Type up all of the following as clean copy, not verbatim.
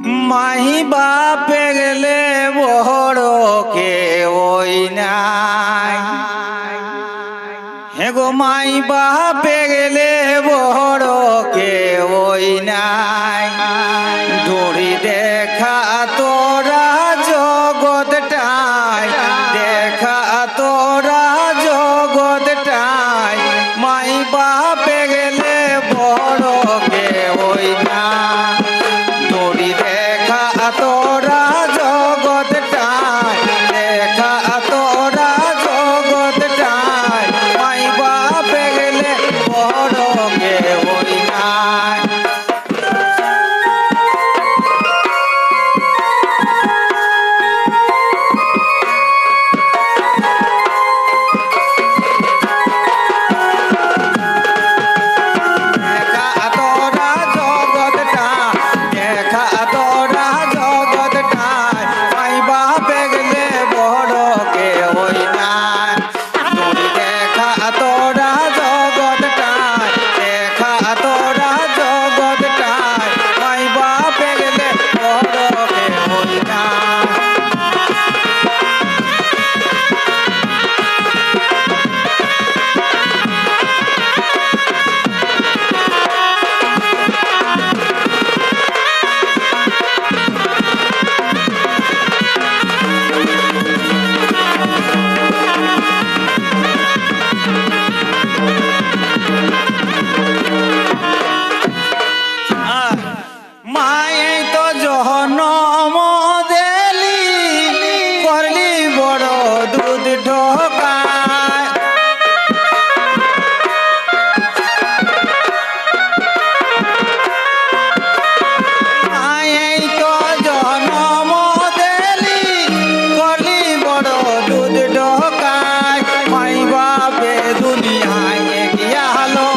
মাহি বাপে গেলে বড় কে ওই নাই। হে গো মাই বাপে গেলে বড় কে ওই নাই। ধরি দেখা তোরা জগৎটাই, দেখা তোরা জগৎটাই। মাই বাপে গেলে বড় কে ওই নাই। ধরি দেখা তোরা জগৎটাই, দেখা তোরা জগৎটাই। মাই বাপে গেলে বড় কে ওই নাই। মায়ে তো জনম দেলি, করলি বড় দুধ ঢোকায়। মায়ে তো জনম দেলি, করলি বড় দুধ ঢোকায়। মাই বাপে দুনিয়ায় গিয়ালো,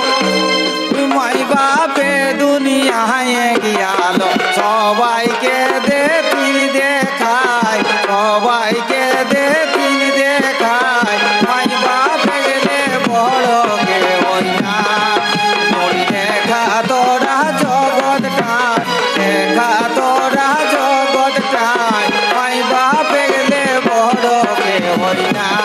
মাই বাপে দুনিয়ায় গিয়ালো। সবাইকে দেখিন দেখায়, সবাইকে দেখিন দেখায়। মাই বাপে গেলে বড় কে ওই নাই। ধরি দেখা তোরা জগৎটাই, দেখা তোরা জগৎটাই। মাই বাপে গেলে বড় কে ওই নাই।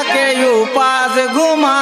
থাকে উপাস ঘুমা